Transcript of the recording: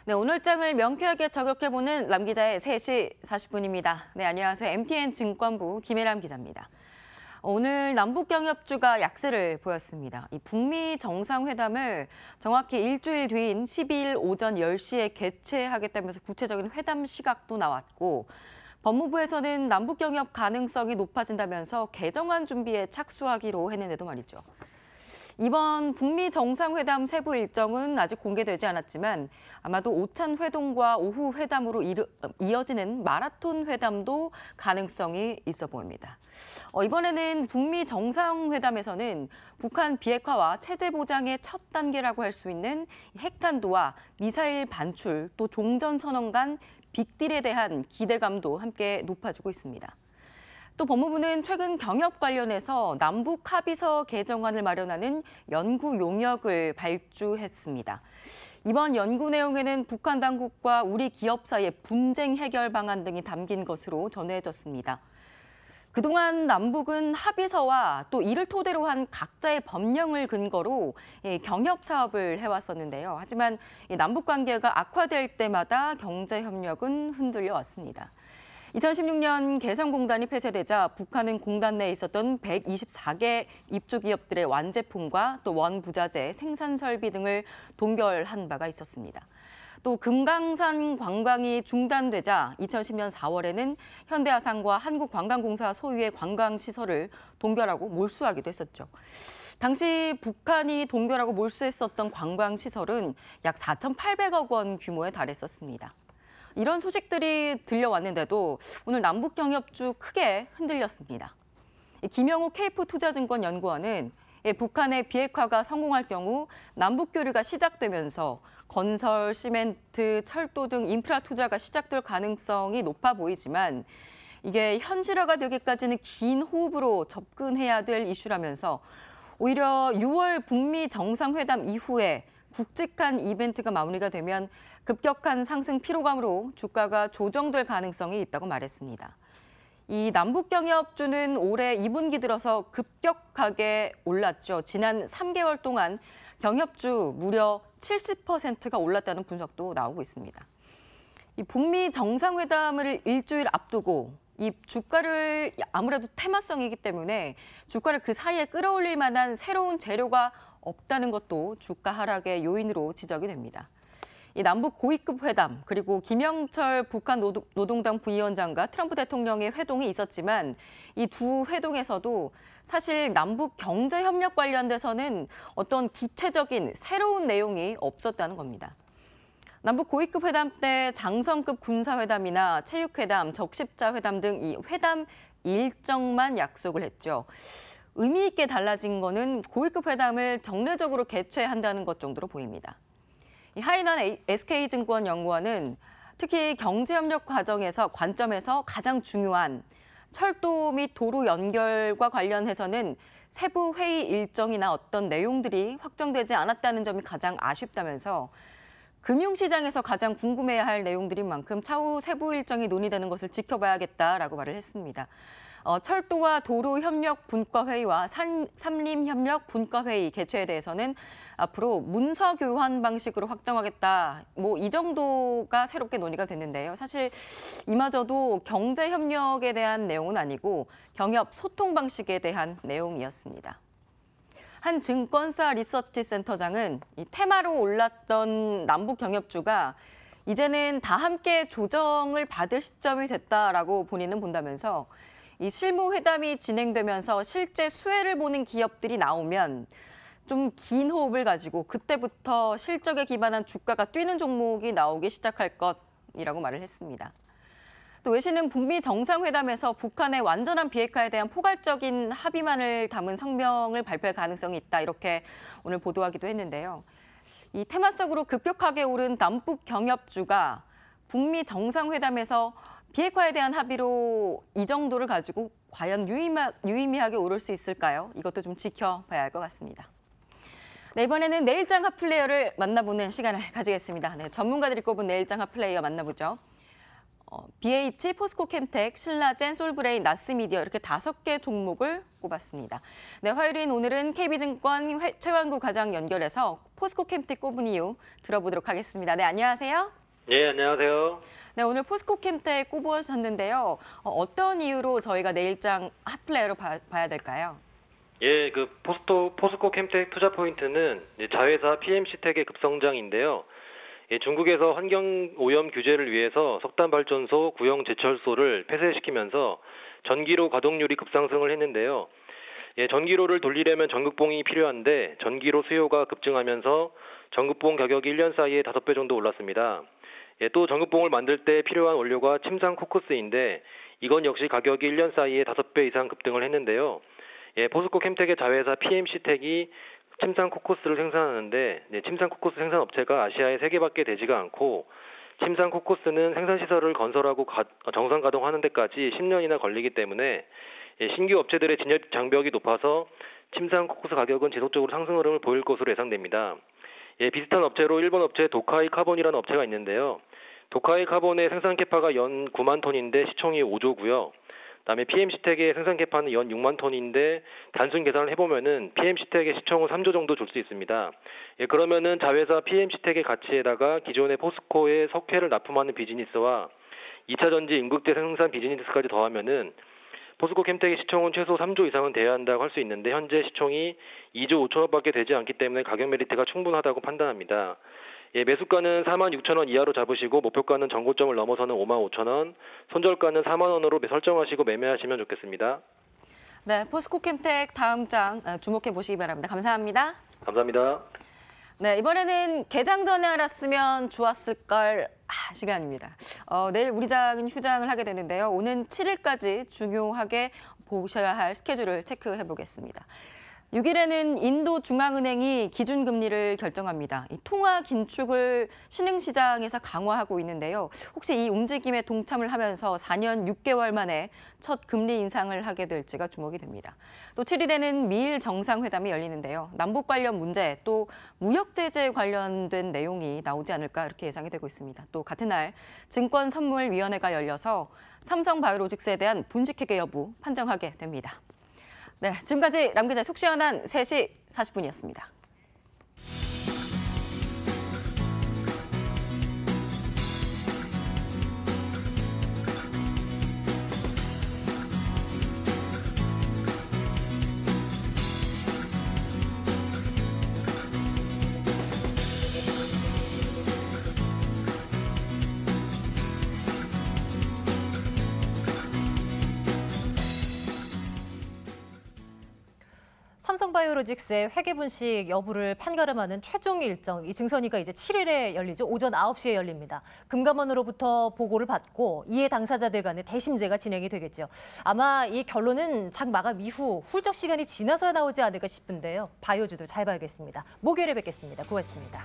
네, 오늘장을 명쾌하게 저격해보는 람 기자의 3시 40분입니다. 네, 안녕하세요. MTN 증권부 김혜람 기자입니다. 오늘 남북 경협주가 약세를 보였습니다. 이 북미 정상회담을 정확히 일주일 뒤인 12일 오전 10시에 개최하겠다면서 구체적인 회담 시각도 나왔고, 법무부에서는 남북 경협 가능성이 높아진다면서 개정안 준비에 착수하기로 했는데도 말이죠. 이번 북미 정상회담 세부 일정은 아직 공개되지 않았지만 아마도 오찬 회동과 오후 회담으로 이어지는 마라톤 회담도 가능성이 있어 보입니다. 이번에는 북미 정상회담에서는 북한 비핵화와 체제 보장의 첫 단계라고 할 수 있는 핵탄두와 미사일 반출, 또 종전선언 간 빅딜에 대한 기대감도 함께 높아지고 있습니다. 또 법무부는 최근 경협 관련해서 남북 합의서 개정안을 마련하는 연구 용역을 발주했습니다. 이번 연구 내용에는 북한 당국과 우리 기업 사이의 분쟁 해결 방안 등이 담긴 것으로 전해졌습니다. 그동안 남북은 합의서와 또 이를 토대로 한 각자의 법령을 근거로 경협 사업을 해왔었는데요. 하지만 남북 관계가 악화될 때마다 경제 협력은 흔들려 왔습니다. 2016년 개성공단이 폐쇄되자 북한은 공단 내에 있었던 124개 입주 기업들의 완제품과 또 원부자재, 생산 설비 등을 동결한 바가 있었습니다. 또 금강산 관광이 중단되자 2010년 4월에는 현대아산과 한국관광공사 소유의 관광시설을 동결하고 몰수하기도 했었죠. 당시 북한이 동결하고 몰수했었던 관광시설은 약 4,800억 원 규모에 달했었습니다. 이런 소식들이 들려왔는데도 오늘 남북 경협주 크게 흔들렸습니다. 김영호 케이프투자증권 연구원은 북한의 비핵화가 성공할 경우 남북 교류가 시작되면서 건설, 시멘트, 철도 등 인프라 투자가 시작될 가능성이 높아 보이지만 이게 현실화가 되기까지는 긴 호흡으로 접근해야 될 이슈라면서 오히려 6월 북미 정상회담 이후에 굵직한 이벤트가 마무리가 되면 급격한 상승 피로감으로 주가가 조정될 가능성이 있다고 말했습니다. 이 남북 경협주는 올해 2분기 들어서 급격하게 올랐죠. 지난 3개월 동안 경협주 무려 70%가 올랐다는 분석도 나오고 있습니다. 이 북미 정상회담을 일주일 앞두고 이 주가를 아무래도 테마성이기 때문에 주가를 그 사이에 끌어올릴 만한 새로운 재료가 없다는 것도 주가 하락의 요인으로 지적이 됩니다. 이 남북 고위급 회담 그리고 김영철 북한 노동당 부위원장과 트럼프 대통령의 회동이 있었지만 이 두 회동에서도 사실 남북 경제 협력 관련돼서는 어떤 구체적인 새로운 내용이 없었다는 겁니다. 남북 고위급 회담 때 장성급 군사회담이나 체육회담, 적십자회담 등 이 회담 일정만 약속을 했죠. 의미 있게 달라진 거는 고위급 회담을 정례적으로 개최한다는 것 정도로 보입니다. 하이난 SK증권 연구원은 특히 경제협력 관점에서 가장 중요한 철도 및 도로 연결과 관련해서는 세부 회의 일정이나 어떤 내용들이 확정되지 않았다는 점이 가장 아쉽다면서 금융시장에서 가장 궁금해야 할 내용들인 만큼 차후 세부 일정이 논의되는 것을 지켜봐야겠다라고 말을 했습니다. 철도와 도로협력 분과회의와 산림협력 분과회의 개최에 대해서는 앞으로 문서 교환 방식으로 확정하겠다. 이 정도가 새롭게 논의가 됐는데요. 사실 이마저도 경제협력에 대한 내용은 아니고 경협 소통 방식에 대한 내용이었습니다. 한 증권사 리서치 센터장은 이 테마로 올랐던 남북 경협주가 이제는 다 함께 조정을 받을 시점이 됐다라고 본인은 본다면서 이 실무 회담이 진행되면서 실제 수혜를 보는 기업들이 나오면 좀 긴 호흡을 가지고 그때부터 실적에 기반한 주가가 뛰는 종목이 나오기 시작할 것이라고 말을 했습니다. 또 외신은 북미 정상회담에서 북한의 완전한 비핵화에 대한 포괄적인 합의만을 담은 성명을 발표할 가능성이 있다 이렇게 오늘 보도하기도 했는데요. 이 테마성으로 급격하게 오른 남북 경협주가 북미 정상회담에서 비핵화에 대한 합의로 이 정도를 가지고 과연 유의미하게 오를 수 있을까요? 이것도 좀 지켜봐야 할 것 같습니다. 네, 이번에는 내일장 핫플레이어를 만나보는 시간을 가지겠습니다. 네, 전문가들이 꼽은 내일장 핫플레이어 만나보죠. BH, 포스코캠텍, 신라젠, 솔브레인, 나스미디어 이렇게 5개 종목을 꼽았습니다. 네, 화요일인 오늘은 KB증권 최완구 과장 연결해서 포스코캠텍 꼽은 이유 들어보도록 하겠습니다. 네, 안녕하세요. 예, 안녕하세요. 네, 오늘 포스코캠텍 꼽으셨는데요. 어떤 이유로 저희가 내일장 핫플레이어로 봐야 될까요? 예, 포스코캠텍 투자 포인트는 자회사 PMC텍의 급성장인데요. 예, 중국에서 환경 오염 규제를 위해서 석탄 발전소, 구형 제철소를 폐쇄시키면서 전기로 가동률이 급상승을 했는데요. 예, 전기로를 돌리려면 전극봉이 필요한데 전기로 수요가 급증하면서 전극봉 가격이 1년 사이에 5배 정도 올랐습니다. 예, 또 전극봉을 만들 때 필요한 원료가 침상 코크스인데 이건 역시 가격이 1년 사이에 5배 이상 급등을 했는데요. 예, 포스코캠텍의 자회사 PMC텍이 침상 코크스를 생산하는데 침상 코크스 생산 업체가 아시아에 3개밖에 되지가 않고 침상 코크스는 생산 시설을 건설하고 정상 가동하는 데까지 10년이나 걸리기 때문에 신규 업체들의 진입 장벽이 높아서 침상 코크스 가격은 지속적으로 상승 흐름을 보일 것으로 예상됩니다. 예, 비슷한 업체로 일본 업체 도카이 카본이라는 업체가 있는데요. 도카이 카본의 생산 캐파가 연 9만 톤인데 시총이 5조고요. 그다음에 PMC텍의 생산 캐파는 연 6만 톤인데 단순 계산을 해보면은 PMC텍의 시총은 3조 정도 줄 수 있습니다. 예, 그러면은 자회사 PMC텍의 가치에다가 기존의 포스코의 석회를 납품하는 비즈니스와 2차 전지 음극재 생산 비즈니스까지 더하면은 포스코캠텍의 시총은 최소 3조 이상은 돼야 한다고 할 수 있는데 현재 시총이 2조 5천억밖에 되지 않기 때문에 가격 메리트가 충분하다고 판단합니다. 예, 매수가는 46,000원 이하로 잡으시고 목표가는 전고점을 넘어서는 55,000원, 손절가는 4만 원으로 설정하시고 매매하시면 좋겠습니다. 네, 포스코캠텍 다음 장 주목해 보시기 바랍니다. 감사합니다. 감사합니다. 네, 이번에는 개장 전에 알았으면 좋았을걸 시간입니다. 내일 우리 장은 휴장을 하게 되는데요. 오는 7일까지 중요하게 보셔야 할 스케줄을 체크해 보겠습니다. 6일에는 인도 중앙은행이 기준금리를 결정합니다. 이 통화 긴축을 신흥시장에서 강화하고 있는데요. 혹시 이 움직임에 동참을 하면서 4년 6개월 만에 첫 금리 인상을 하게 될지가 주목이 됩니다. 또 7일에는 미일 정상회담이 열리는데요. 남북 관련 문제 또 무역 제재 관련된 내용이 나오지 않을까 이렇게 예상이 되고 있습니다. 또 같은 날 증권선물위원회가 열려서 삼성바이오로직스에 대한 분식회계 여부 판정하게 됩니다. 네, 지금까지 람 기자의 속 시원한 3시 40분이었습니다. 삼성바이오로직스의 회계분식 여부를 판가름하는 최종 일정, 이 증선위가 이제 7일에 열리죠. 오전 9시에 열립니다. 금감원으로부터 보고를 받고 이해 당사자들 간의 대심제가 진행이 되겠죠. 아마 이 결론은 장 마감 이후 훌쩍 시간이 지나서야 나오지 않을까 싶은데요. 바이오주도 잘 봐야겠습니다. 목요일에 뵙겠습니다. 고맙습니다.